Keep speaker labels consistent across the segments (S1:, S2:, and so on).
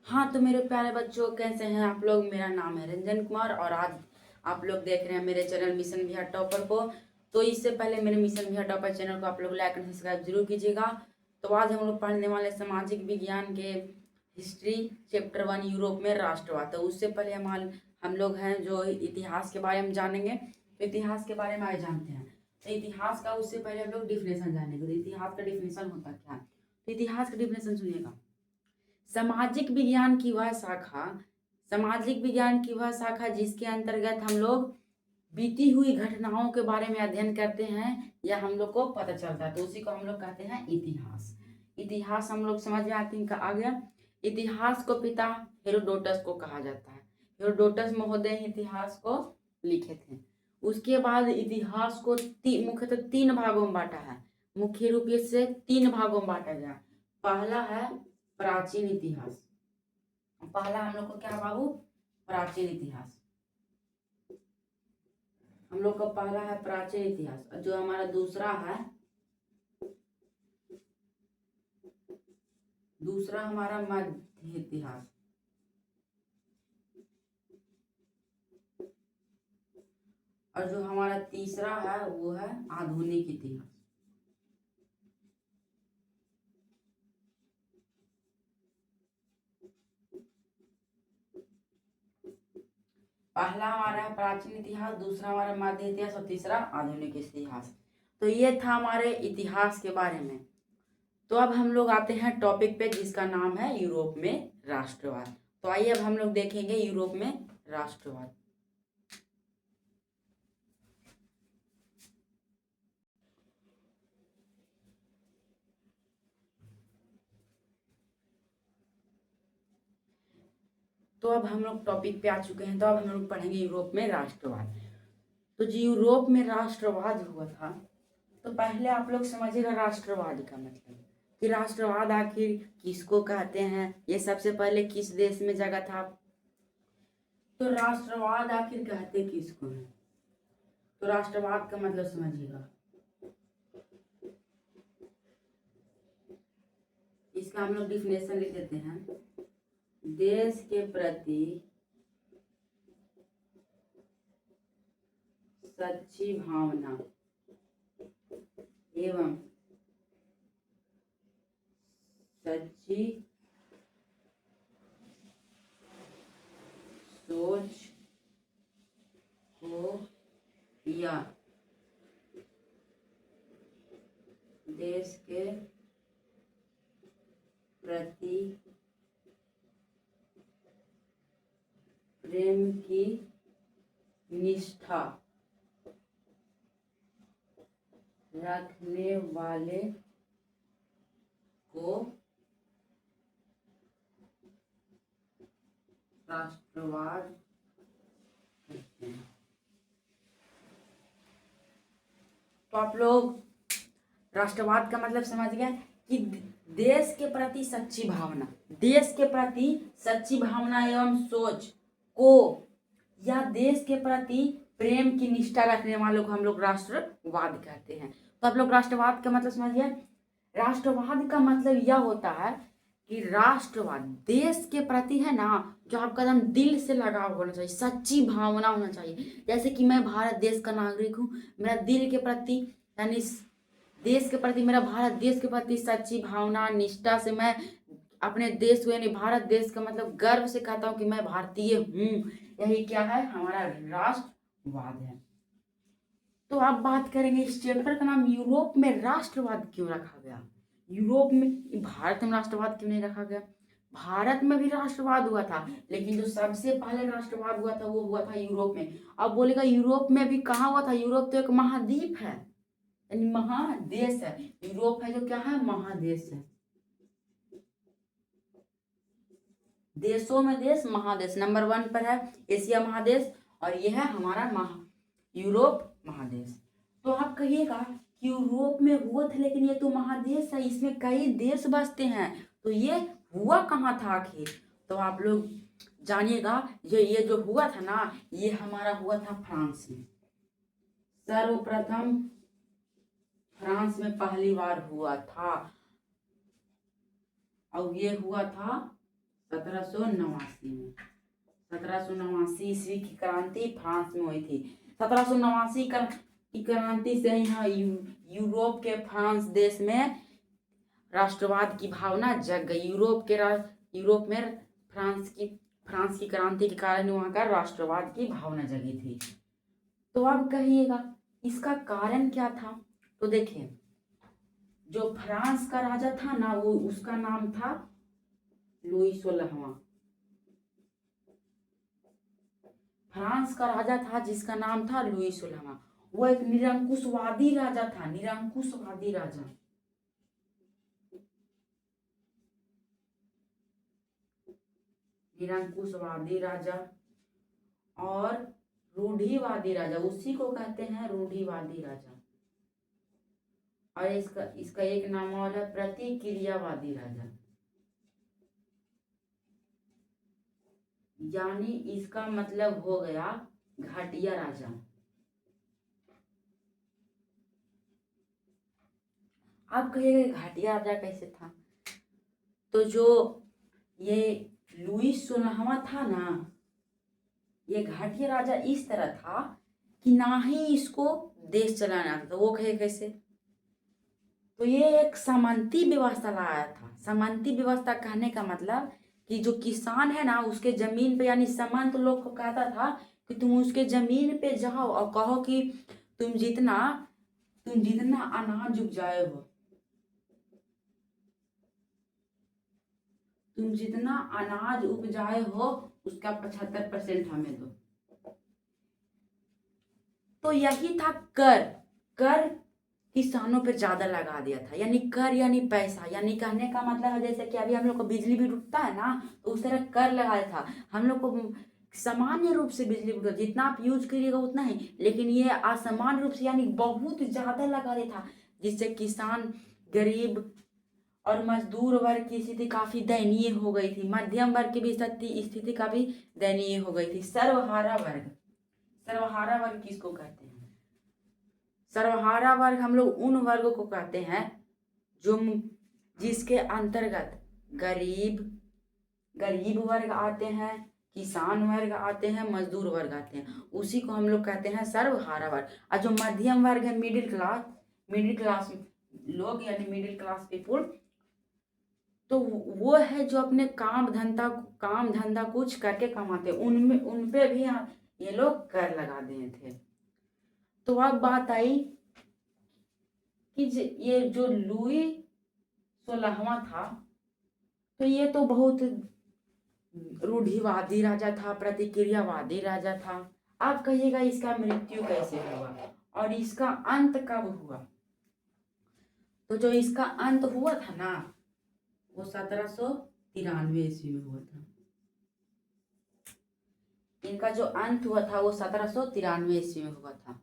S1: हाँ तो मेरे प्यारे बच्चों, कैसे हैं आप लोग। मेरा नाम है रंजन कुमार और आज आप लोग देख रहे हैं मेरे चैनल मिशन बिहार टॉपर को। तो इससे पहले मेरे मिशन बिहार टॉपर चैनल को आप लोग लाइक एंड सब्सक्राइब जरूर कीजिएगा। तो आज हम लोग पढ़ने वाले सामाजिक विज्ञान के हिस्ट्री चैप्टर 1 यूरोप में राष्ट्रवाद। तो उससे पहले हम लोग हैं जो इतिहास के बारे में जानेंगे। तो इतिहास के बारे में आगे जानते हैं। तो इतिहास का उससे पहले हम लोग डिफिनेशन जानेंगे। तो इतिहास का डिफिनेशन होता क्या है। तो इतिहास का डिफिनेशन सुनिएगा। सामाजिक विज्ञान की वह शाखा सामाजिक विज्ञान की वह शाखा जिसके अंतर्गत हम लोग बीती हुई घटनाओं के बारे में अध्ययन करते हैं या हम लोग को पता चलता है, तो उसी को हम लोग कहते हैं इतिहास। इतिहास हम लोग समझ में आते हैं आ गया। इतिहास को पिता हेरोडोटस को कहा जाता है। हेरोडोटस महोदय इतिहास को लिखे थे। उसके बाद इतिहास को मुख्यतः 3 भागों में बांटा है। मुख्य रूप से 3 भागों में बांटा गया। पहला है प्राचीन इतिहास। पहला हम लोग को क्या बाबू, प्राचीन इतिहास। हम लोग का पहला है प्राचीन इतिहास। जो हमारा दूसरा हमारा मध्य इतिहास। और जो हमारा तीसरा है वो है आधुनिक इतिहास। पहला हमारा है प्राचीन इतिहास, दूसरा हमारा मध्य इतिहास और तीसरा आधुनिक इतिहास। तो ये था हमारे इतिहास के बारे में। तो अब हम लोग आते हैं टॉपिक पे जिसका नाम है यूरोप में राष्ट्रवाद। तो आइए अब हम लोग देखेंगे यूरोप में राष्ट्रवाद। तो अब हम लोग टॉपिक पे आ चुके हैं। तो अब हम लोग पढ़ेंगे यूरोप में राष्ट्रवाद। तो जो यूरोप में राष्ट्रवाद हुआ था, तो पहले आप लोग समझिएगा राष्ट्रवाद का मतलब कि राष्ट्रवाद आखिर किसको कहते हैं, ये सबसे पहले किस देश में जगा था। तो राष्ट्रवाद आखिर कहते किसको है। तो राष्ट्रवाद का मतलब समझिएगा। इसका हम लोग डिफिनेशन लिख देते हैं। देश के प्रति सच्ची भावना एवं सच्ची सोच को या देश के प्रति प्रेम की निष्ठा रखने वाले को राष्ट्रवाद कहते हैं। तो आप लोग राष्ट्रवाद का मतलब समझ गए कि देश के प्रति सच्ची भावना, देश के प्रति सच्ची भावना एवं सोच को या देश के प्रति प्रेम की निष्ठा रखने वालों को हम लोग राष्ट्रवाद कहते हैं। तो आप लोग राष्ट्रवाद का मतलब समझिए। राष्ट्रवाद का मतलब यह होता है कि राष्ट्रवाद देश के प्रति है ना, जो आपका एकदम दिल से लगाव होना चाहिए, सच्ची भावना होना चाहिए। जैसे कि मैं भारत देश का नागरिक हूँ, मेरा दिल के प्रति यानी देश के प्रति, मेरा भारत देश के प्रति सच्ची भावना निष्ठा से मैं अपने देश को यानी भारत देश का मतलब गर्व से कहता हूँ कि मैं भारतीय हूँ। यही क्या है, हमारा राष्ट्रवाद है। तो अब बात करेंगे इस चैप्टर का नाम यूरोप में राष्ट्रवाद क्यों रखा गया। यूरोप में, भारत में राष्ट्रवाद क्यों नहीं रखा गया। भारत में भी राष्ट्रवाद हुआ था, लेकिन जो सबसे पहले राष्ट्रवाद हुआ था वो हुआ था यूरोप में। अब बोलेगा यूरोप में भी कहाँ हुआ था। यूरोप तो एक महाद्वीप है यानी महादेश है। यूरोप है जो क्या है, महादेश है। देशों में देश, महादेश नंबर 1 पर है एशिया महादेश और ये है हमारा यूरोप महादेश। तो आप कहिएगा कि यूरोप में हुआ था, लेकिन ये तो महादेश है, इसमें कई देश बसते हैं, तो ये हुआ कहाँ था आखिर। तो आप लोग जानिएगा, ये जो हुआ था ना, ये हमारा हुआ था फ्रांस में। सर्वप्रथम फ्रांस में पहली बार हुआ था और ये हुआ था 1789 में 1789 ईस्वी की क्रांति फ्रांस में हुई थी। 1789 की क्रांति से यहाँ यूरोप के फ्रांस देश में राष्ट्रवाद की भावना जग गई। यूरोप में फ्रांस की क्रांति के कारण वहाँ का राष्ट्रवाद की भावना जगी थी। तो अब कहिएगा इसका कारण क्या था। तो देखिए जो फ्रांस का राजा था ना वो उसका नाम था लुई 16वां। फ्रांस का राजा था जिसका नाम था लुई 16वां। वो एक निरंकुशवादी राजा था, निरंकुशवादी राजा। निरंकुशवादी राजा और रूढ़िवादी राजा, उसी को कहते हैं रूढ़िवादी राजा। और इसका एक नाम और है प्रतिक्रियावादी राजा, यानी इसका मतलब हो गया घटिया राजा। आप कहिएगा घटिया राजा कैसे था। तो जो ये लुई 16वां था ना, ये घटिया राजा इस तरह था कि ना ही इसको देश चलाना आता था। वो कहे कैसे। तो ये एक सामंती व्यवस्था लाया था। सामंती व्यवस्था कहने का मतलब कि जो किसान है ना उसके जमीन पे, यानी सामंत लोग को कहता था कि तुम उसके जमीन पे जाओ और कहो कि तुम जितना अनाज उपजाए हो, तुम जितना अनाज उपजाए हो उसका 75% हमें दो। तो यही था कर किसानों पे ज्यादा लगा दिया था। यानी कर यानी पैसा, यानी कहने का मतलब है जैसे कि अभी हम लोग को बिजली भी उठता है ना तो उस तरह कर लगाया था। हम लोग को सामान्य रूप से बिजली उठता, जितना आप यूज करिएगा उतना ही, लेकिन ये असामान्य रूप से यानी बहुत ज्यादा लगा दिया था, जिससे किसान, गरीब और मजदूर वर्ग की स्थिति काफी दयनीय हो गई थी। मध्यम वर्ग की भी स्थिति काफी दयनीय हो गई थी। सर्वहारा वर्ग किसको कहते हैं। सर्वहारा वर्ग हम लोग उन वर्गों को कहते हैं जो जिसके अंतर्गत गरीब वर्ग आते हैं, किसान वर्ग आते हैं, मजदूर वर्ग आते हैं, उसी को हम लोग कहते हैं सर्वहारा वर्ग। और जो मध्यम वर्ग है, मिडिल क्लास लोग यानी मिडिल क्लास पीपुल, तो वो है जो अपने काम धंधा कुछ करके कमाते हैं, उन पे भी ये लोग कर लगा दिए थे। तो अब बात आई कि ये जो लुई 16वां था तो ये तो बहुत रूढ़िवादी राजा था, प्रतिक्रियावादी राजा था। आप कहिएगा इसका मृत्यु कैसे हुआ और इसका अंत कब हुआ। तो जो इसका अंत हुआ था ना वो 1793 ईस्वी में हुआ था। इनका जो अंत हुआ था वो 1793 ईस्वी में हुआ था।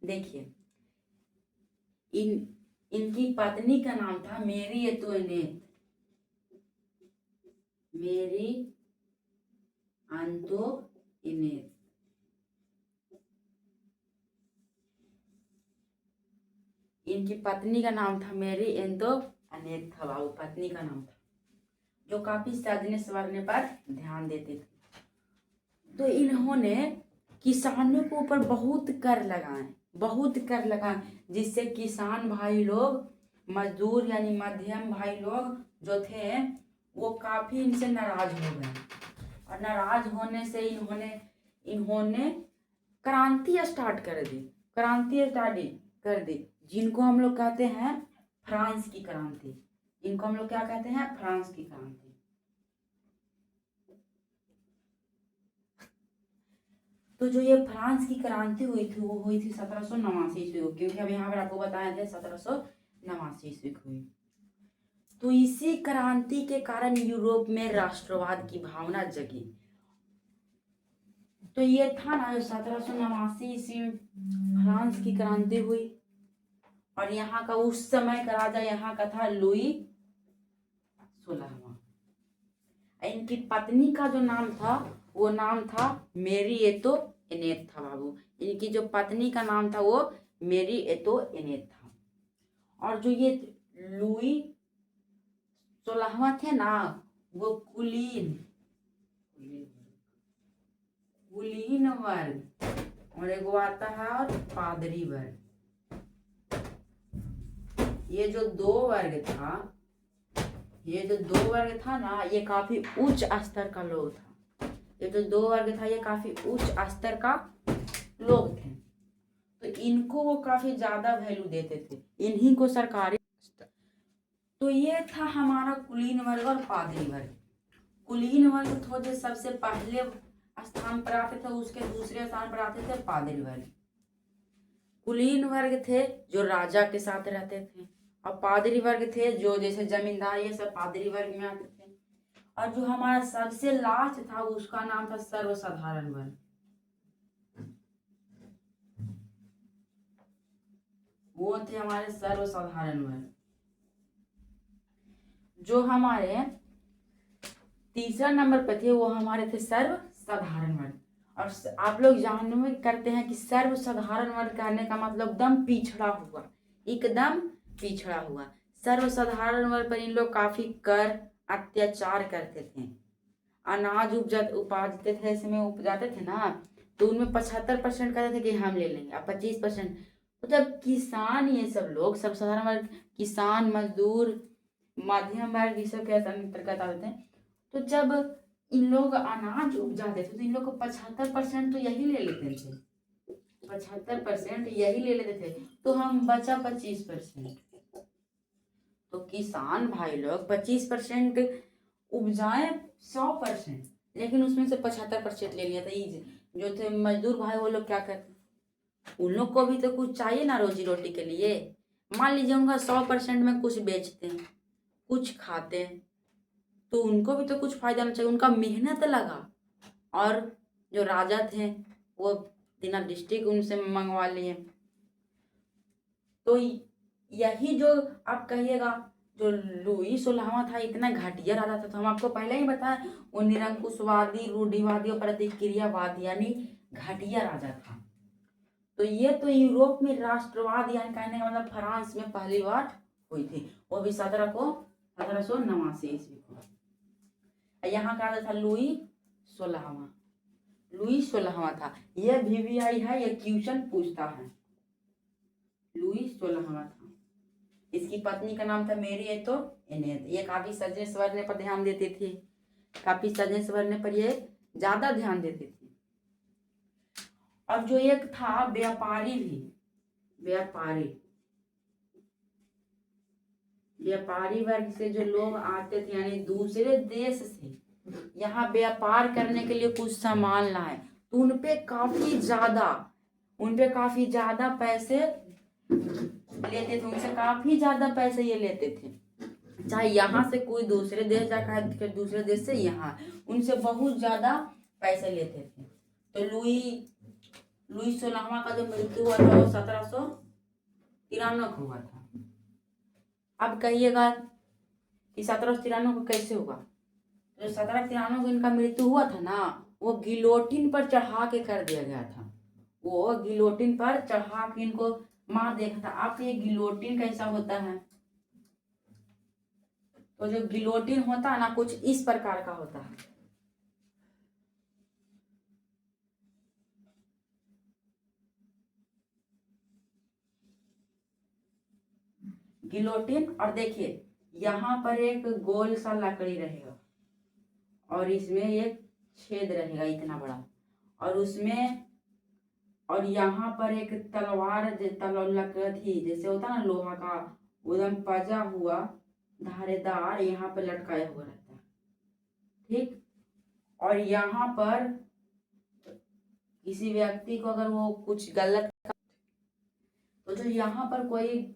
S1: देखिए इनकी पत्नी का नाम था मेरी एंटोइनेट, मेरी एंटोइनेट। इनकी पत्नी का नाम था मेरी एंटोइनेट था बाबू, पत्नी का नाम था, जो काफी सजने संवरने पर ध्यान देते थे। तो इन्होंने किसानों के ऊपर बहुत कर लगाए, जिससे किसान भाई लोग, मजदूर यानी मध्यम भाई लोग जो थे वो काफी इनसे नाराज हो गए। और नाराज होने से इन्होंने क्रांति स्टार्ट कर दी, जिनको हम लोग कहते हैं फ्रांस की क्रांति। इनको हम लोग क्या कहते हैं, फ्रांस की क्रांति। तो जो ये फ्रांस की क्रांति हुई थी वो हुई थी 1789 ईस्वी को, क्योंकि अब यहाँ पर आपको बताया थे 1789 ईस्वी को हुई। तो इसी क्रांति के कारण यूरोप में राष्ट्रवाद की भावना जगी। तो ये था ना 1789 ईस्वी में फ्रांस की क्रांति हुई और यहाँ का उस समय का राजा यहाँ का था लुई 16वां। इनकी पत्नी का जो नाम था वो नाम था मेरी एंटोइनेट था बाबू। इनकी जो पत्नी का नाम था वो मेरी एंटोइनेट था। और जो ये लुई 16वां थे ना वो कुलीन कुलीन वर्ग, और एक आता है और पादरी वर्ग। ये जो दो वर्ग था ना, ये काफी उच्च स्तर का लोग था। ये जो दो वर्ग था ये काफी उच्च स्तर का लोग थे, तो इनको वो काफी ज्यादा वैल्यू देते थे, इन्हीं को सरकारी। तो ये था हमारा कुलीन वर्ग और पादरी वर्ग। कुलीन वर्ग तो जो सबसे पहले स्थान पर आते थे, उसके दूसरे स्थान पर आते थे पादरी वर्ग। कुलीन वर्ग थे जो राजा के साथ रहते थे, और पादरी वर्ग थे जो जैसे जमींदार, ये सब पादरी वर्ग में आते थे। और जो हमारा सबसे लास्ट था उसका नाम था सर्वसाधारण वर्ग। वो थे हमारे सर्वसाधारण वर्ग। जो हमारे तीसरा नंबर पर थे वो हमारे थे सर्वसाधारण वर्ग। और आप लोग जानने करते हैं कि सर्वसाधारण वर्ग कहने का मतलब एकदम पिछड़ा हुआ, एकदम पिछड़ा हुआ। सर्वसाधारण वर्ग पर इन लोग काफी कर अत्याचार करते थे। अनाज उपजाते थे, इसमें उपजाते थे ना, तो उनमें 75% कहते थे कि हम ले लेंगे, अब 25%। तो जब किसान, ये सब लोग सर्वसाधारण वर्ग, किसान, मजदूर, मध्यम वर्ग, ये सब के अंतर्गत आते हैं। तो जब इन लोग अनाज उपजाते थे तो इन लोग को 75% तो यही ले लेते थे, 75% यही ले लेते थे, तो हम बचा 25%। तो किसान भाई लोग 25% उपजाए 100%, लेकिन उसमें से 75% ले लिया था। जो थे मजदूर भाई, वो लोग क्या करते, उन लोग को भी तो कुछ चाहिए ना रोजी रोटी के लिए। मान लीजिए उनका 100% में कुछ बेचते हैं, कुछ खाते हैं, तो उनको भी तो कुछ फायदा होना चाहिए, उनका मेहनत लगा। और जो राजा थे वो तीना डिस्ट्रिक्ट उनसे मंगवा लिए। तो यही जो आप कहिएगा, जो लुई 16वां था इतना घटिया राजा था, तो हम आपको पहले ही बताया वो निरंकुशवादी, रूढ़िवादी और प्रतिक्रियावादी यानी घटिया राजा था। तो ये तो यूरोप में राष्ट्रवाद यानी कहने का मतलब फ्रांस में पहली बार हुई थी, वो भी 1789 ईस्वी को। यहाँ का राजा था लुई 16वां। लुई 16वां था। यह VVI है, यह क्वेश्चन पूछता है। लुई 16वां था। इसकी पत्नी का नाम था मेरी एंटोइनेट। ये काफी सजने संवरने पर ध्यान देती थी, काफी सजने संवरने पर ये ज्यादा ध्यान देती थी। और जो एक था व्यापारी भी, व्यापारी वर्ग से जो लोग आते थे यानी दूसरे देश से यहाँ व्यापार करने के लिए कुछ सामान लाए, तो उनपे काफी ज्यादा पैसे लेते थे, उनसे काफी ज्यादा पैसे ये लेते थे। चाहे यहाँ से कोई दूसरे देश जाकर, फिर दूसरे देश से यहाँ, उनसे बहुत ज्यादा पैसे लेते थे। तो लुई 16वां का जो मृत्यु हुआ था वो 1793 को हुआ था। अब कहिएगा कि 1793 को कैसे हुआ। तो 1793 को इनका मृत्यु हुआ था ना, वो गिलोटिन पर चढ़ा के कर दिया गया था। वो गिलोटिन पर चढ़ा के इनको मार देखा था। आप ये गिलोटिन कैसा होता है, तो जो गिलोटिन होता है ना कुछ इस प्रकार का होता है। गिलोटिन, और देखिए यहाँ पर एक गोल सा लकड़ी रहेगा और इसमें एक छेद रहेगा इतना बड़ा, और उसमें, और यहाँ पर एक तलवार लकड़ी जैसे होता ना लोहा का, एकदम पजा हुआ धारेदार यहाँ पर लटकाया हुआ रहता है, ठीक। और यहाँ पर किसी व्यक्ति को अगर वो कुछ गलत, तो जो यहाँ पर कोई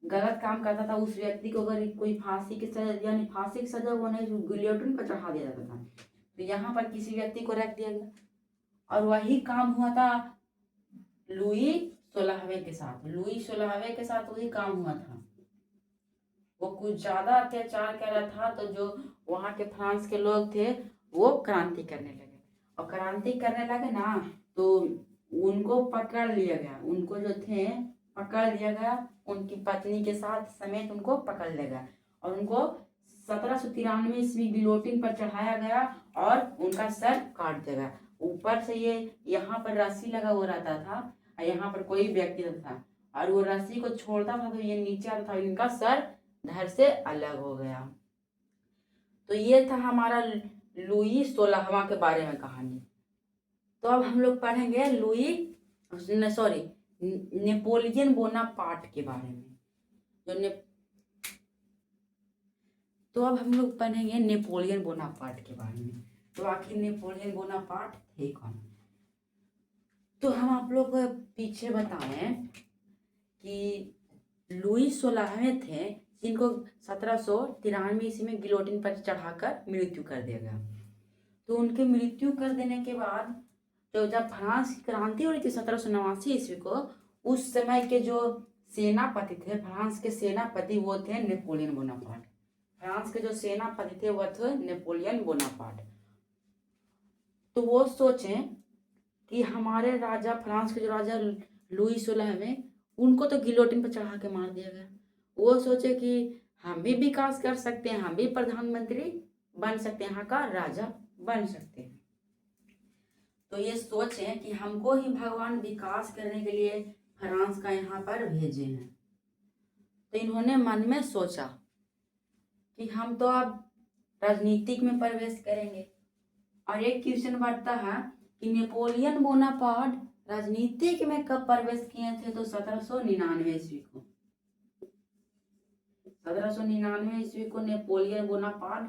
S1: गलत काम करता था उस व्यक्ति को अगर कोई फांसी की सजा, यानी फांसी की सजा वो नहीं, गिलोटिन पर चढ़ा दिया जाता था। तो यहाँ पर किसी व्यक्ति को रख दिया गया, और वही काम हुआ था लुई 16वें के साथ। लुई 16वें के साथ वही काम हुआ था। वो कुछ ज्यादा अत्याचार कर रहा था, तो जो वहाँ के फ्रांस के लोग थे वो क्रांति करने लगे, और क्रांति करने लगे ना तो उनको पकड़ लिया गया, उनको जो थे पकड़ लिया गया, उनकी पत्नी के साथ समेत उनको पकड़ लिया गया और उनको 1793 ईस्वी गिलोटिन पर चढ़ाया गया और उनका सर काट दिया गया। ऊपर से ये यहाँ पर रस्सी लगा हुआ रहता था और यहाँ पर कोई व्यक्ति रहता था और वो रस्सी को छोड़ता था तो ये नीचे आता था, इनका सर धड़ से अलग हो गया। तो ये था हमारा लुई 16वां के बारे में कहानी। तो अब हम लोग पढ़ेंगे नेपोलियन बोनापार्ट के बारे में। तो अब हम लोग पढ़ेंगे नेपोलियन बोनापार्ट के बारे में। तो आखिर नेपोलियन बोनापार्ट थे कौन? तो हम आप लोग को पीछे बताएं कि लुई 16वें थे जिनको 1793 ईस्वी में गिलोटिन पर चढ़ाकर मृत्यु कर दिया गया। तो उनके मृत्यु कर देने के बाद तो जब फ्रांस की क्रांति हो रही थी 1789 ईस्वी को, उस समय के जो सेनापति थे, फ्रांस के सेनापति, वो थे नेपोलियन बोनापार्ट। फ्रांस के जो सेनापति थे वो थे नेपोलियन बोनापार्ट। तो वो सोचें कि हमारे राजा, फ्रांस के जो राजा लुई 16वें, उनको तो गिलोटिन पर चढ़ा के मार दिया गया। वो सोचे कि हम भी विकास कर सकते हैं, हम भी प्रधानमंत्री बन सकते हैं, यहाँ का राजा बन सकते हैं। तो ये सोचें कि हमको ही भगवान विकास करने के लिए फ्रांस का यहाँ पर भेजे हैं। तो इन्होंने मन में सोचा कि हम तो अब राजनीतिक में प्रवेश करेंगे। और एक क्वेश्चन बढ़ता है कि नेपोलियन बोनापार्ट राजनीतिक में कब प्रवेश किए थे? तो 1799 ईस्वी को। 1799 ईस्वी को नेपोलियन बोनापार्ट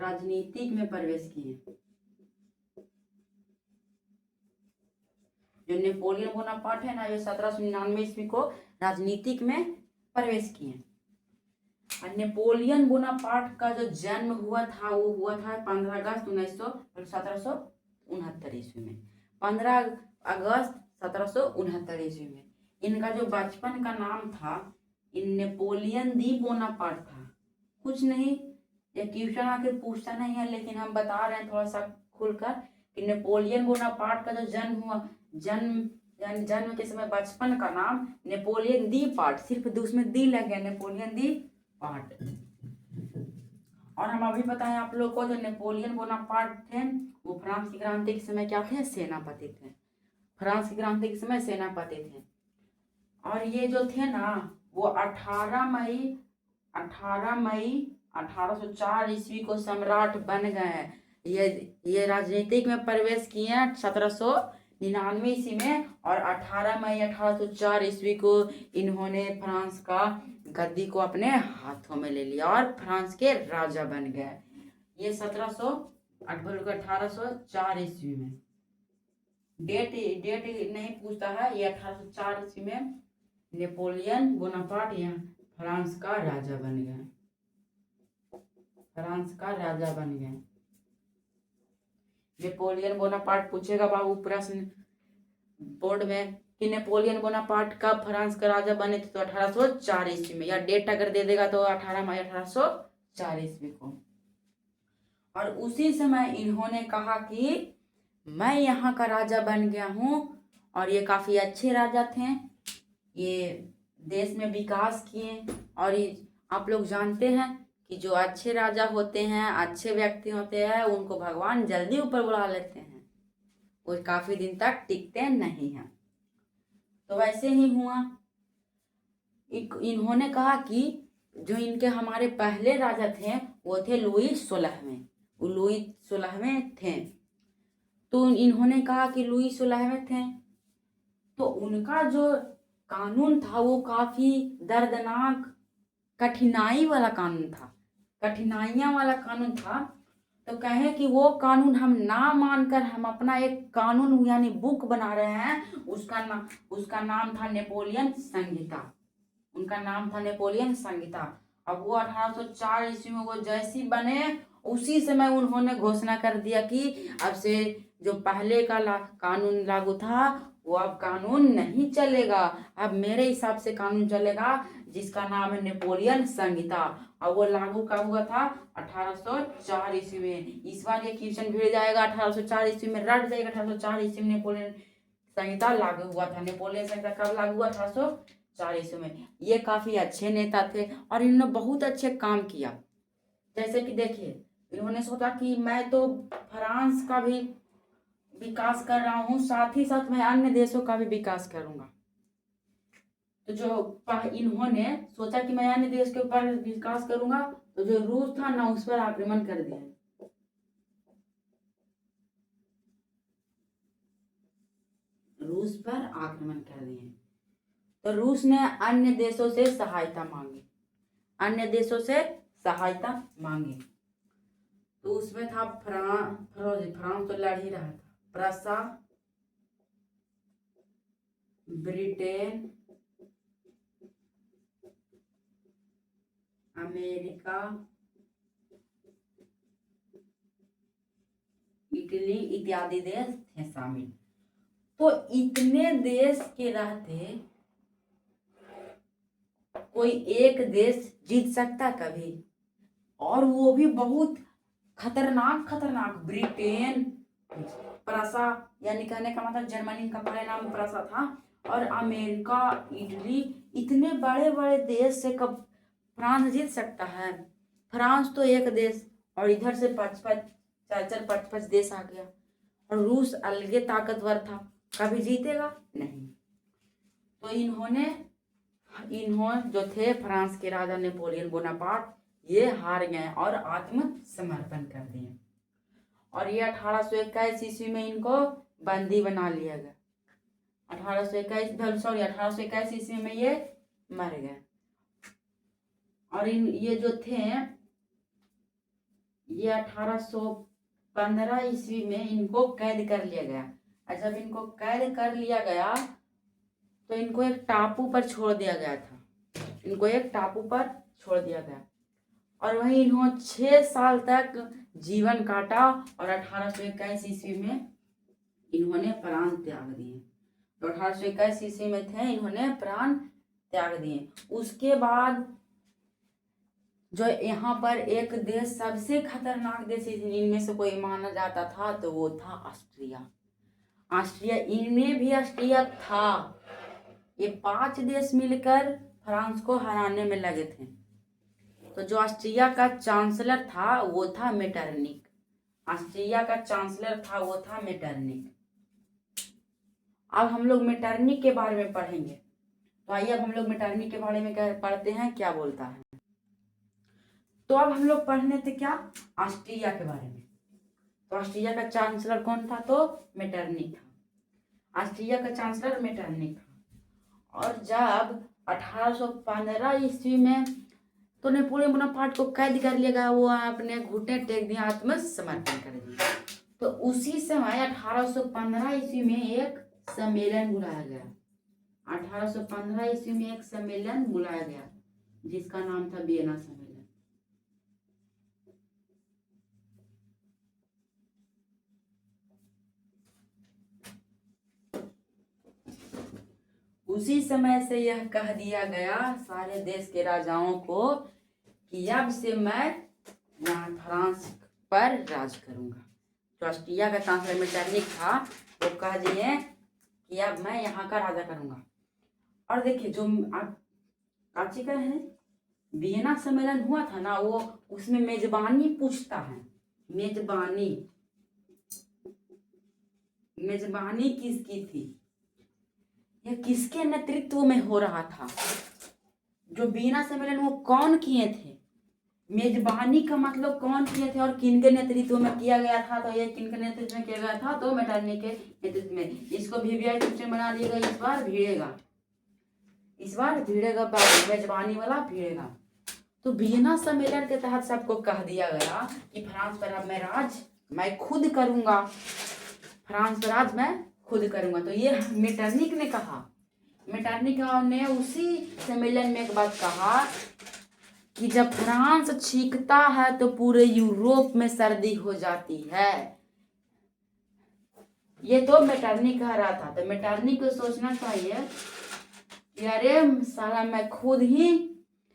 S1: राजनीतिक में प्रवेश किए। जो नेपोलियन बोनापार्ट है ना, ये 1799 ईस्वी को राजनीतिक में प्रवेश किए। और नेपोलियन बोनापार्ट का जो जन्म हुआ था वो हुआ था 15 अगस्त 1769 ईस्वी में। 15 अगस्त 1769 ईस्वी में। इनका जो बचपन का नाम था नेपोलियन दी बोनापार्ट था। कुछ नहीं, ये क्वेश्चन आखिर पूछता नहीं है, लेकिन हम बता रहे हैं थोड़ा सा खुलकर कि नेपोलियन बोनापार्ट का जो जन्म के समय बचपन का नाम नेपोलियन दी पार्ट, सिर्फ उसमें दी लग गया, नेपोलियन दी पार्ट। और हम अभी बताएं आप लोग को, जो नेपोलियन बोनापार्ट थे वो फ्रांस की क्रांति के समय क्या थे? सेनापति थे। फ्रांस की क्रांति के समय सेनापति थे। और ये जो थे ना वो 18 मई 1804 ईस्वी को सम्राट बन गए हैं। ये राजनीतिक में प्रवेश किए हैं 1799 ईस्वी में, और 18 मई 1804 ईस्वी को इन्होंने फ्रांस का गद्दी को अपने हाथों में ले लिया और फ्रांस के राजा बन गए। ये 1804 ईस्वी में। डेट नहीं पूछता है, ये 1804 ईस्वी में नेपोलियन बोनापार्ट यहाँ फ्रांस का राजा बन गए। फ्रांस का राजा बन गए। नेपोलियन बोनापार्ट पूछेगा बाबू प्रश्न बोर्ड में कि नेपोलियन बोनापार्ट कब फ्रांस का राजा बने थे? तो 1804 ईस्वी में। या डेट अगर दे देगा तो 18 मई 1804 ईस्वी को। और उसी समय इन्होंने कहा कि मैं यहाँ का राजा बन गया हूँ। और ये काफी अच्छे राजा थे, ये देश में विकास किए। और आप लोग जानते हैं कि जो अच्छे राजा होते हैं, अच्छे व्यक्ति होते हैं, उनको भगवान जल्दी ऊपर बुला लेते हैं, वो काफी दिन तक टिकते नहीं हैं। तो वैसे ही हुआ। इन्होंने कहा कि जो इनके हमारे पहले राजा थे वो थे लुई 16वें। वो लुई 16वें थे। तो इन्होंने कहा कि लुई 16वें थे, तो उनका जो कानून था वो काफी दर्दनाक, कठिनाई वाला कानून था, कठिनाइयां वाला कानून था। तो कहे कि वो कानून हम ना मानकर हम अपना एक कानून यानी बुक बना रहे हैं। उसका नाम था नेपोलियन संहिता। उनका नाम था नेपोलियन संहिता। अब वो 1804 ईस्वी में वो जैसी बने उसी समय उन्होंने घोषणा कर दिया कि अब से जो पहले का कानून लागू था वो अब कानून नहीं चलेगा, अब मेरे हिसाब से कानून चलेगा, जिसका नाम है नेपोलियन संहिता। और वो लागू कब हुआ था? 1804 ईस्वी में। इस बार ये क्वेश्चन भिड़ जाएगा, 1804 ईस्वी में रट जाएगा। 1804 ईस्वी में नेपोलियन संहिता लागू हुआ था। नेपोलियन संहिता कब लागू हुआ? 1804 ईस्वी में। ये काफी अच्छे नेता थे और इन्होंने बहुत अच्छे काम किया। जैसे कि देखिए, इन्होंने सोचा कि मैं तो फ्रांस का भी विकास कर रहा हूँ, साथ ही साथ मैं अन्य देशों का भी विकास करूंगा। तो जो इन्होंने सोचा कि मैं अन्य देश के ऊपर विकास करूंगा, तो जो रूस था ना, उस पर आक्रमण कर दिया। रूस पर आक्रमण कर दिए। तो रूस ने अन्य देशों से सहायता मांगी, अन्य देशों से सहायता मांगी। तो उसमें था फ्रांस तो लड़ ही रहा था, प्रसा, ब्रिटेन, अमेरिका, इटली इत्यादि देश थे शामिल। तो इतने देश के रहते कोई एक देश जीत सकता कभी? और वो भी बहुत खतरनाक खतरनाक। ब्रिटेन, प्रसा, यानी कहने का मतलब जर्मनी का पहले नाम प्रसा था, और अमेरिका, इटली, इतने बड़े बड़े देश से कब फ्रांस जीत सकता है? फ्रांस तो एक देश, और इधर से 5-5 देश आ गया, और रूस अलगे ताकतवर था, कभी जीतेगा नहीं। तो इन्होंने जो थे फ्रांस के राजा नेपोलियन बोनापार्ट, ये हार गए और आत्मसमर्पण कर दिए। और ये 1821 ईस्वी में इनको बंदी बना लिया गया। 1821 ईस्वी में ये मर गए। और ये जो थे, ये 1815 ईस्वी में इनको कैद कर लिया गया। और जब इनको कैद कर लिया गया तो इनको एक टापू पर छोड़ दिया गया था, इनको एक टापू पर छोड़ दिया गया। और वहीं इन्होंने 6 साल तक जीवन काटा, और 1821 ईस्वी में इन्होंने प्राण त्याग दिए। तो 1821 ईस्वी में थे, इन्होंने प्राण त्याग दिए। उसके बाद जो यहाँ पर एक देश, सबसे खतरनाक देश इनमें से कोई माना जाता था, तो वो था ऑस्ट्रिया। ऑस्ट्रिया, इनमें भी ऑस्ट्रिया था। ये 5 देश मिलकर फ्रांस को हराने में लगे थे। तो जो ऑस्ट्रिया का चांसलर था वो था मेटरनिक। ऑस्ट्रिया का चांसलर था वो था मेटरनिक। अब हम लोग मेटरनिक के बारे में पढ़ेंगे। तो आइए अब हम लोग मेटरनिक के बारे में पढ़ते हैं, क्या बोलता है। तो अब हम लोग पढ़ने थे क्या, ऑस्ट्रिया के बारे में। तो ऑस्ट्रिया का चांसलर कौन था? तो मेटरनिक था। ऑस्ट्रिया का चांसलर मेटरनिक था। और जब 1815 ईस्वी में तो नेपोलियन बोनापार्ट को कैद कर लिया गया, वो अपने घुटने टेक दिया, आत्मसमर्पण कर दिया। तो उसी समय 1815 ईस्वी में एक सम्मेलन बुलाया गया। 1815 ईस्वी में एक सम्मेलन बुलाया गया जिसका नाम था वियना सम्मेलन। उसी समय से यह कह दिया गया सारे देश के राजाओं को कि अब से मैं यहाँ फ्रांस पर राज करूंगा। जो ऑस्ट्रिया का चांसलर मेटरनिक था वो कह दिए कि अब मैं यहाँ का राजा करूंगा। और देखिए, जो काची का है वियना सम्मेलन हुआ था ना, वो उसमें मेजबानी पूछता है। मेजबानी किसकी थी, यह किसके नेतृत्व में हो रहा था? जो वियना सम्मेलन वो कौन किए थे? मेजबानी का मतलब कौन किए थे और किनके नेतृत्व में किया गया था? तो ये किनके नेतृत्व में किया गया था? तो मेटरनिक के नेतृत्व में। इसको VVI क्वेश्चन बना दिएगा, इस बार भिड़ेगा, मेजबानी वाला भिड़ेगा। तो वियना सम्मेलन के तहत सबको कह दिया गया कि फ्रांस पर अब मैं खुद करूंगा, फ्रांस पर आज मैं खुद करूंगा। तो ये मेटरनिक ने कहा। मेटरनिक ने उसी सम्मेलन में एक बात कहा कि जब फ्रांस छींकता है तो पूरे यूरोप में सर्दी हो जाती है। ये तो मेटरनिक कह रहा था। तो मेटरनिक को सोचना चाहिए कि अरे साला, मैं खुद ही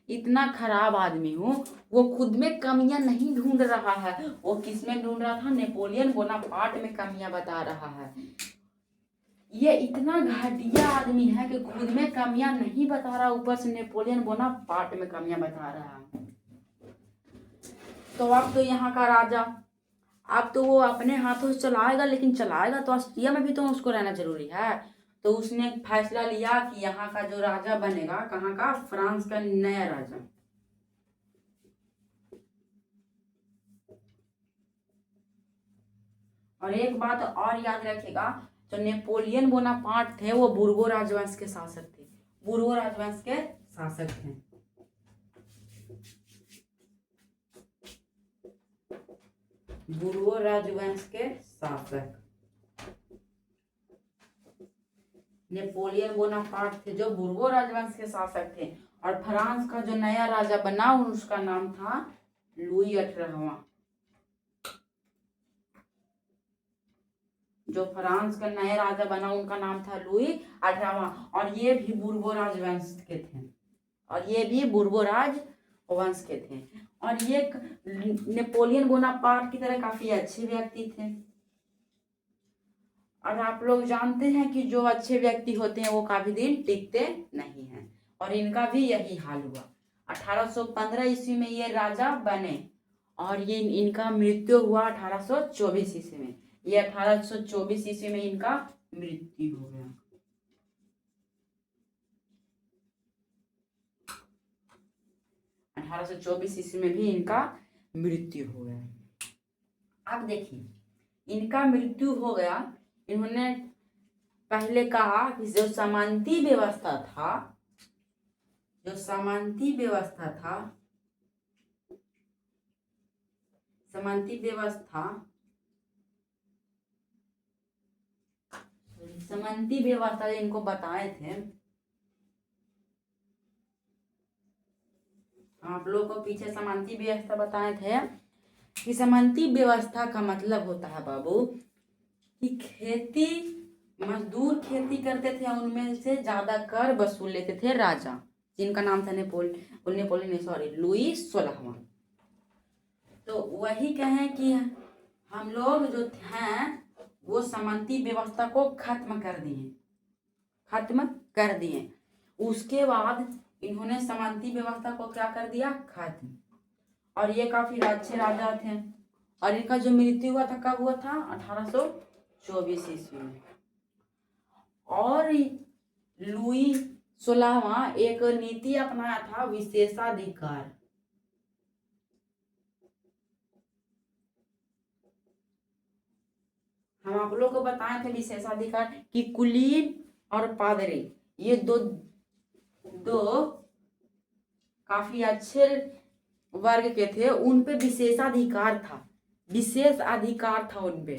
S1: इतना खराब आदमी हूँ। वो खुद में कमियां नहीं ढूंढ रहा है, वो किसमें ढूंढ रहा था? नेपोलियन बोनापार्ट में कमियां बता रहा है। ये इतना घटिया आदमी है कि खुद में कमियां नहीं बता रहा, ऊपर से नेपोलियन बोनापार्ट में कमियां बता रहा है। तो अब तो यहाँ का राजा, अब तो वो अपने हाथों से चलाएगा, लेकिन चलाएगा तो ऑस्ट्रिया में भी तो उसको रहना जरूरी है। तो उसने एक फैसला लिया कि यहाँ का जो राजा बनेगा, कहाँ का, फ्रांस का नया राजा। और एक बात और याद रखिएगा, जो नेपोलियन बोनापार्ट थे वो बुर्गो राजवंश के शासक थे, बुर्गो राजवंश के शासक थे। बुर्गो राजवंश के शासक नेपोलियन बोनापार्ट थे, जो बुर्गो राजवंश के शासक थे। और फ्रांस का जो नया राजा बना उसका नाम था लुई 18वां। जो फ्रांस का नया राजा बना उनका नाम था लुई 18वां। और ये भी बुर्गो राजवंश के थे, और ये भी बुर्गो राजवंश के थे। और ये नेपोलियन बोनापार्ट की तरह काफी अच्छे व्यक्ति थे। और आप लोग जानते हैं कि जो अच्छे व्यक्ति होते हैं वो काफी दिन टिकते नहीं हैं, और इनका भी यही हाल हुआ। 1815 ईस्वी में ये राजा बने, और ये इनका मृत्यु हुआ 1824 ईस्वी में। ये 1824 ईस्वी में इनका मृत्यु हो गया। अठारह सौ चौबीस ईस्वी में भी इनका मृत्यु हो गया। अब देखिए, इनका मृत्यु हो गया। इन्होंने पहले कहा कि जो सामंती व्यवस्था था, जो सामंती व्यवस्था था, सामंती व्यवस्था, सामंती व्यवस्था इनको बताए थे। आप लोगों को पीछे सामंती व्यवस्था बताए थे कि सामंती व्यवस्था का मतलब होता है बाबू कि खेती, मजदूर खेती करते थे, उनमें से ज्यादा कर वसूल लेते थे राजा, जिनका नाम था लुई 16वां। तो वही कहें कि हम लोग जो हैं वो सामंती व्यवस्था को खत्म कर दिए, खत्म कर दिए। उसके बाद इन्होंने सामंती व्यवस्था को क्या कर दिया, खत्म। और ये काफी अच्छे राजा थे। और इनका जो मृत्यु हुआ था कब हुआ था, 1824 ईस्वी में। और लुई 16वां एक नीति अपनाया था, विशेषाधिकार। हम आप लोग को बताए थे विशेषाधिकार कि कुलीन और पादरी, ये दो काफी अच्छे वर्ग के थे, उन पे विशेषाधिकार था, विशेष अधिकार था उन पे।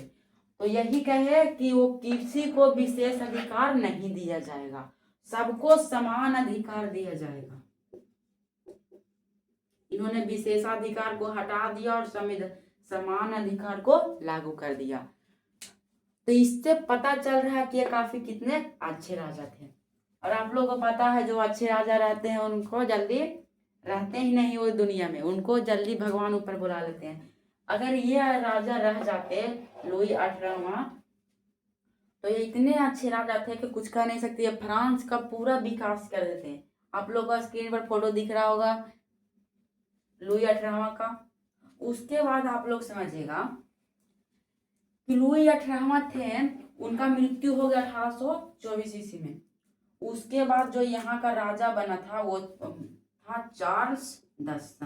S1: तो यही कहे कि वो किसी को विशेष अधिकार नहीं दिया जाएगा, सबको समान अधिकार दिया जाएगा। इन्होंने विशेषाधिकार को हटा दिया और समान अधिकार को लागू कर दिया। तो इससे पता चल रहा है कि ये काफी कितने अच्छे राजा थे। और आप लोगों को पता है जो अच्छे राजा रहते हैं उनको जल्दी रहते ही नहीं वो दुनिया में, उनको जल्दी भगवान ऊपर बुला लेते हैं। अगर ये राजा रह जाते लुई 18वां, तो ये इतने अच्छे राजा थे कि कुछ कह नहीं सकते, फ्रांस का पूरा विकास कर देते हैं। आप लोगों को स्क्रीन पर फोटो दिख रहा होगा लुई 18वां का। उसके बाद आप लोग समझिएगा कि लुई 18वां थे, उनका मृत्यु हो गया 1824 ईस्वी में। उसके बाद जो यहाँ का राजा बना था वो था चार्ल्स 10।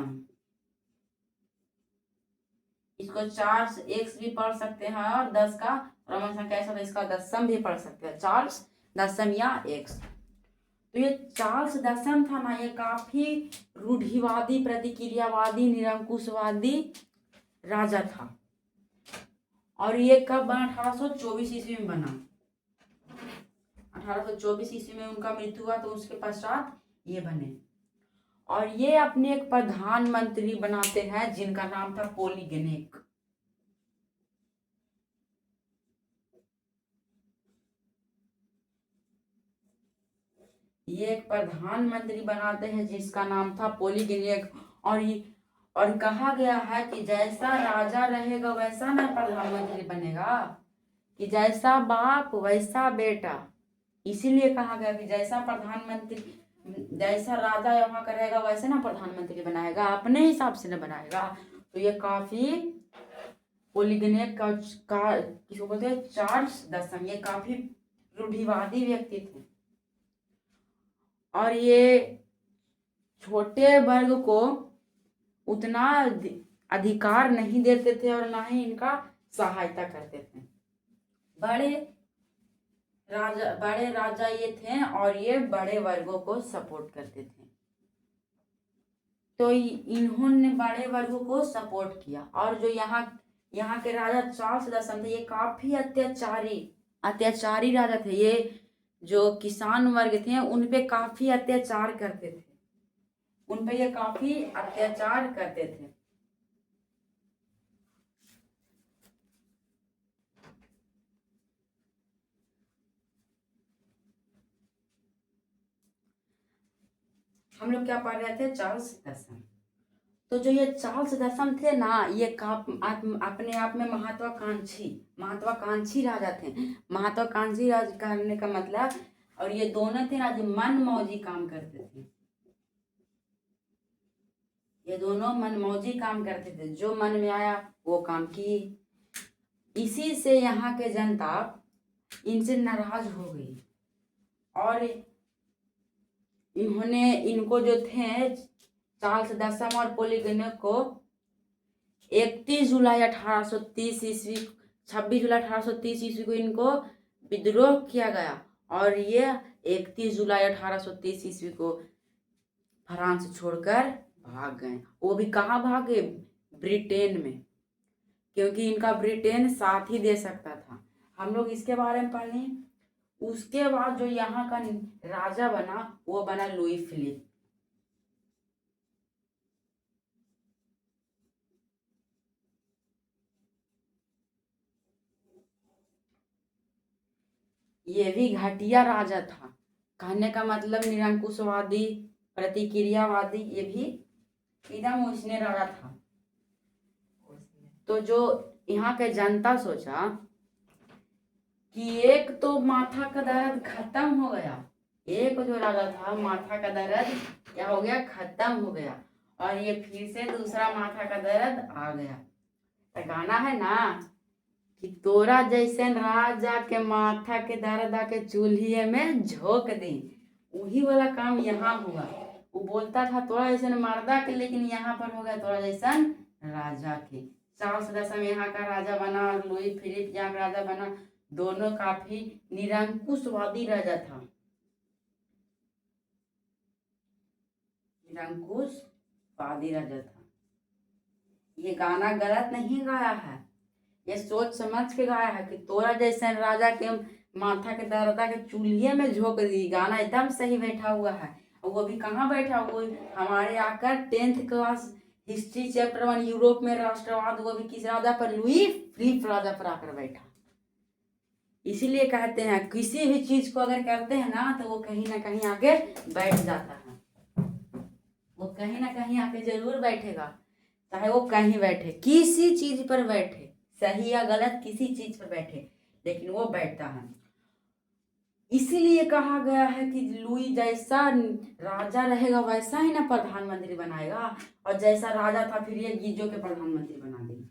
S1: इसको चार्ल्स एक्स भी पढ़ सकते हैं, और 10 का रोमन संख्या ऐसा, तो इसका 10 भी पढ़ सकते हैं, चार्ल्स 10 या एक्स। तो ये चार्ल्स 10 था ना, ये काफी रूढ़िवादी, प्रतिक्रियावादी, निरंकुशवादी राजा था। और ये कब बना, 1824 ईस्वी में बना। 1824 ईस्वी में उनका मृत्यु हुआ, तो उसके पश्चात ये बने। और ये अपने एक प्रधानमंत्री बनाते हैं जिनका नाम था पोलीगेनेक। ये एक प्रधानमंत्री बनाते हैं जिसका नाम था पोलीगेनेक। और कहा गया है कि जैसा राजा रहेगा वैसा ना प्रधानमंत्री बनेगा, कि जैसा बाप वैसा बेटा। इसीलिए कहा गया कि जैसा प्रधानमंत्री, जैसा राजा यहाँ का रहेगा वैसे ना प्रधानमंत्री बनाएगा, अपने हिसाब से ना बनाएगा। तो ये काफी पोलिगनेक का किसको बोलते हैं, चार्ल्स दसम, ये काफी रूढ़िवादी व्यक्ति थे और ये छोटे वर्ग को उतना अधिकार नहीं देते थे और ना ही इनका सहायता करते थे। बड़े राजा ये थे और ये बड़े वर्गों को सपोर्ट करते थे। तो इन्होंने बड़े वर्गों को सपोर्ट किया और जो यहाँ के राजा चार्ल्स दसम थे, ये काफी अत्याचारी राजा थे। ये जो किसान वर्ग थे उन पे काफी अत्याचार करते थे, उन पे ये काफी अत्याचार करते थे। हम लोग क्या पढ़ रहे थे, चार्ल्स दसम। तो जो ये चार्ल्स दसम थे ना, ये अपने आप में महत्वाकांक्षी राजा थे। महत्वाकांक्षी राज करने का मतलब, और ये दोनों थे ना जो मनमौजी काम करते थे। ये दोनों मनमौजी काम करते थे, जो मन में आया वो काम किए। इसी से यहाँ के जनता इनसे नाराज हो गई और इनको जो थे चार्ल्स दसम और पोलिगनेक को 31 जुलाई 1830 ईस्वी 26 जुलाई 1830 ईस्वी को इनको विद्रोह किया गया और ये 31 जुलाई 1830 ईस्वी को फ्रांस छोड़कर भाग गए। वो भी कहाँ भागे, ब्रिटेन में, क्योंकि इनका ब्रिटेन साथ ही दे सकता था। हम लोग इसके बारे में पढ़े। उसके बाद जो यहाँ का राजा बना वो बना लुई फिलिप। ये भी घटिया राजा था, कहने का मतलब निरंकुशवादी, प्रतिक्रियावादी, ये भी एकदम उसने राजा था। तो जो यहाँ के जनता सोचा कि एक तो माथा का दर्द खत्म हो गया, एक जो राजा था माथा का दर्द क्या हो गया, खत्म हो गया, और ये फिर से दूसरा माथा का दर्द आ गया। तो गाना है ना कि तोरा जैसे राजा के माथा के दर्द आके चूल्हे में झोंक दी, वही वाला काम यहाँ हुआ। वो बोलता था तोरा जैसे मर्दा के, लेकिन यहाँ पर हो गया तोरा जैसा राजा के। चार्ल्स दसम यहाँ का राजा बना और लुई फिलिप यहाँ का राजा बना। दोनों काफी निरंकुशवादी राजा था, निरंकुशवादी राजा था। ये गाना गलत नहीं गाया है, ये सोच समझ के गाया है कि तोरा जैसे राजा के माथा के दर्दा के चूल्हे में झोंक दी। गाना एकदम सही बैठा हुआ है। और वो भी कहाँ बैठा, वो हमारे आकर 10th class history chapter 1 Europe में राष्ट्रवाद, वो भी किस राजा पर, लुई फिलिप राजा पर आकर बैठा। इसीलिए कहते हैं किसी भी चीज को अगर करते हैं ना तो वो कहीं ना कहीं आके बैठ जाता है, वो कहीं ना कहीं आके जरूर बैठेगा, चाहे वो कहीं बैठे, किसी चीज पर बैठे, सही या गलत किसी चीज पर बैठे, लेकिन वो बैठता है। इसीलिए कहा गया है कि लुई जैसा राजा रहेगा वैसा ही ना प्रधानमंत्री बनाएगा, और जैसा राजा था फिर ये गीजो के प्रधानमंत्री बना देगा।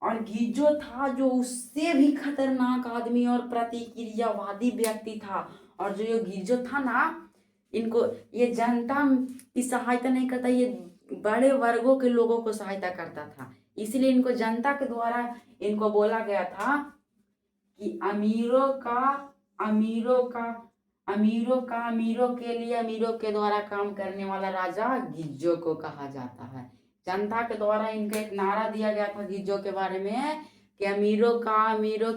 S1: और गीजो था जो उससे भी खतरनाक आदमी और प्रतिक्रियावादी व्यक्ति था। और जो ये गीजो था ना, इनको ये जनता की सहायता नहीं करता, ये बड़े वर्गों के लोगों को सहायता करता था। इसलिए इनको जनता के द्वारा इनको बोला गया था कि अमीरों के लिए अमीरों के द्वारा काम करने वाला राजा गीजो को कहा जाता है। जनता के द्वारा इनका एक नारा दिया गया था गीजो के बारे में कि अमीरों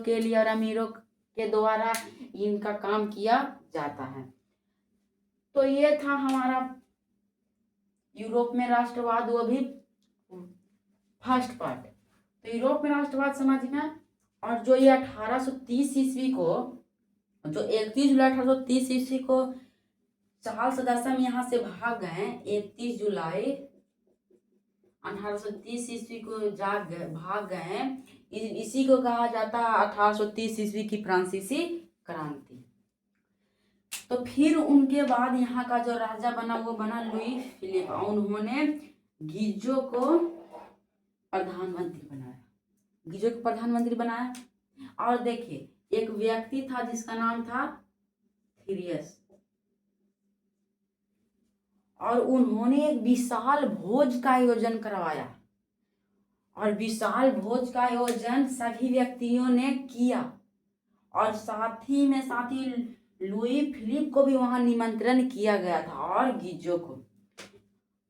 S1: के लिए और अमीरों के द्वारा इनका काम किया जाता है। तो ये था हमारा यूरोप में राष्ट्रवाद, वो भी फर्स्ट पार्ट। तो यूरोप में राष्ट्रवाद समझ में। और जो ये 1830 ईस्वी को, जो 31 जुलाई 1830 ईस्वी को चार्ल्स दसम यहाँ से भाग गए, 31 जुलाई 1830 ईस्वी को भाग गए। इसी को कहा जाता है 1830 ईस्वी की फ्रांसीसी क्रांति। तो फिर उनके बाद यहाँ का जो राजा बना वो बना लुई फिलिप। उन्होंने गिज्जो को प्रधानमंत्री बनाया, गिज्जो को प्रधानमंत्री बनाया। और देखिए एक व्यक्ति था जिसका नाम था थीरियस, और उन्होंने एक विशाल भोज का आयोजन करवाया, और विशाल भोज का आयोजन सभी व्यक्तियों ने किया, और साथ ही लुई फिलिप को भी वहां निमंत्रण किया गया था। और गिज्जो को,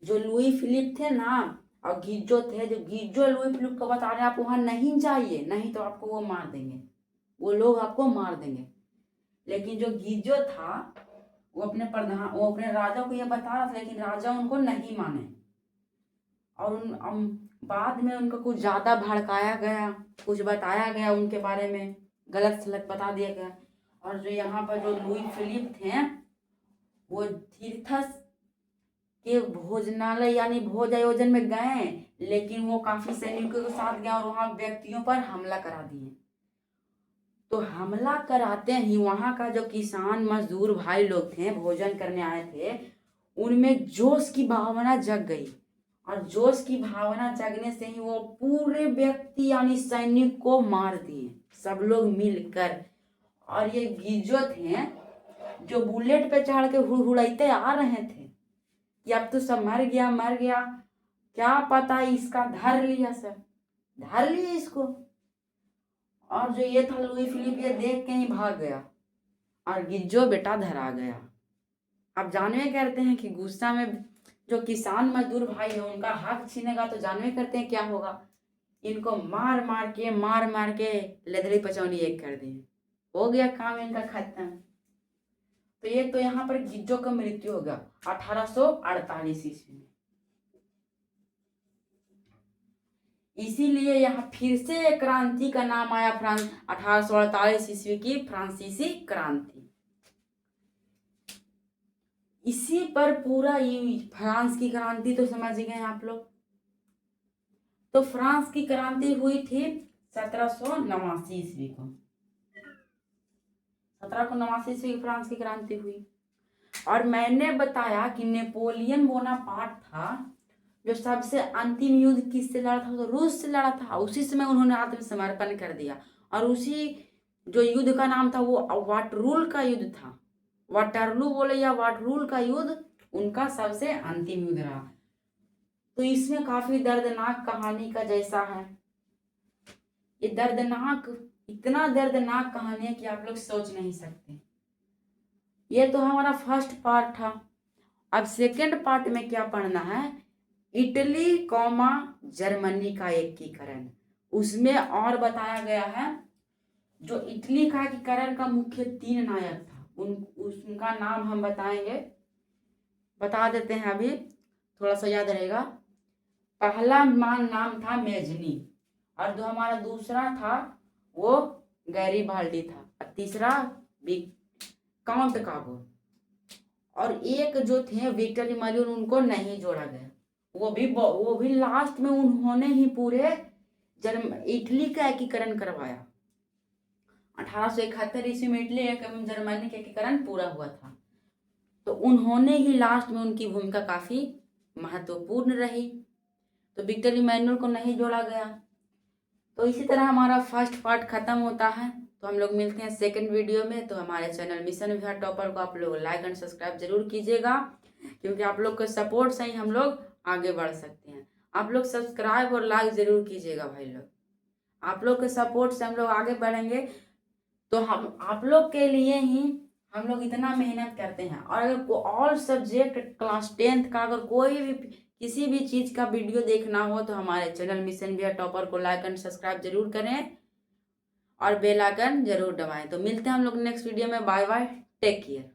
S1: जो लुई फिलिप थे ना और गिज्जो थे, जो गिज्जो लुई फिलिप को बता रहे आप वहां नहीं जाइए, नहीं तो आपको वो मार देंगे, वो लोग आपको मार देंगे। लेकिन जो गिज्जो था वो अपने राजा को ये बता रहा था, लेकिन राजा उनको नहीं माने, और बाद में उनको कुछ ज्यादा भड़काया गया, कुछ बताया गया उनके बारे में, गलत सलत बता दिया गया। और जो यहाँ पर जो लुई फिलिप थे वो थीरथस के भोजनालय यानी भोज आयोजन में गए, लेकिन वो काफी सैनिकों के साथ गए और वहां व्यक्तियों पर हमला करा दिए। तो हमला कराते ही वहां का जो किसान मजदूर भाई लोग थे, भोजन करने आए थे, उनमें जोश की भावना जग गई, और जोश की भावना जगने से ही वो पूरे व्यक्ति यानी सैनिक को मार दिए, सब लोग मिलकर। और ये गिज्जो थे जो बुलेट पे चढ़ के हुड़हुड़ाते आ रहे थे कि अब तो सब मर गया मर गया, क्या पता इसका धर लिया, सब धर लिया इसको। और जो ये था लुई फिलिप, ये देख के ही भाग गया, और गिज्जो बेटा धरा गया। अब जानवे करते हैं कि गुस्सा में जो किसान मजदूर भाई है उनका हक छीनेगा, तो जानवे करते हैं क्या होगा, इनको मार मार के लेदड़ी पचौनी एक कर दिए, हो गया काम इनका खत्म। तो ये तो यहाँ पर गिज्जो का मृत्यु होगा 1848 ईस्वी में। इसीलिए यहाँ फिर से क्रांति का नाम आया 1848 ईस्वी की फ्रांसीसी क्रांति। इसी पर पूरा फ्रांस की क्रांति तो समझ गए आप लोग। तो फ्रांस की क्रांति हुई थी 1789 ईस्वी को, 1789 ईस्वी की फ्रांस की क्रांति हुई। और मैंने बताया कि नेपोलियन बोनापार्ट था जो सबसे अंतिम युद्ध किससे लड़ा था, तो रूस से लड़ा था। उसी समय उन्होंने आत्मसमर्पण कर दिया, और उसी जो युद्ध का नाम था वो वाटरूल का युद्ध था। वाटरलू बोले या वाटरूल का युद्ध उनका सबसे अंतिम युद्ध रहा। तो इसमें काफी दर्दनाक कहानी का जैसा है, ये दर्दनाक, इतना दर्दनाक कहानी है कि आप लोग सोच नहीं सकते। ये तो हमारा फर्स्ट पार्ट था। अब सेकंड पार्ट में क्या पढ़ना है, इटली कॉमा जर्मनी का एकीकरण। उसमें और बताया गया है जो इटली का एकीकरण का मुख्य 3 नायक था, उनका नाम हम बताएंगे, बता देते हैं अभी, थोड़ा सा याद रहेगा। पहला नाम था मेजनी, और जो हमारा दूसरा था वो गैरीबाल्डी था, और तीसरा काउंट काबो, और एक जो थे विक्टर इमैनुअल, उनको नहीं जोड़ा गया। वो भी लास्ट में उन्होंने ही पूरे इटली का एकीकरण करवाया। 1871 ईस्वी में इटली एवं जर्मनी का एकीकरण पूरा हुआ था, तो उन्होंने ही लास्ट में, उनकी भूमिका काफी महत्वपूर्ण रही। तो विक्टर इमैनुअल को नहीं जोड़ा गया। तो इसी तरह हमारा फर्स्ट पार्ट खत्म होता है। तो हम लोग मिलते हैं सेकंड वीडियो में। तो हमारे चैनल मिशन विहार टॉपर को आप लोग लाइक एंड सब्सक्राइब जरूर कीजिएगा, क्योंकि आप लोग के सपोर्ट से ही हम लोग आगे बढ़ सकते हैं। आप लोग सब्सक्राइब और लाइक जरूर कीजिएगा भाई लोग, आप लोग के सपोर्ट से हम लोग आगे बढ़ेंगे। तो हम आप लोग के लिए ही हम लोग इतना मेहनत करते हैं। और अगर ऑल सब्जेक्ट क्लास 10th का अगर कोई भी किसी भी चीज़ का वीडियो देखना हो तो हमारे चैनल मिशन विहार टॉपर को लाइक एंड सब्सक्राइब जरूर करें और बेल आइकन जरूर दबाएं। तो मिलते हैं हम लोग नेक्स्ट वीडियो में। Bye bye, take care.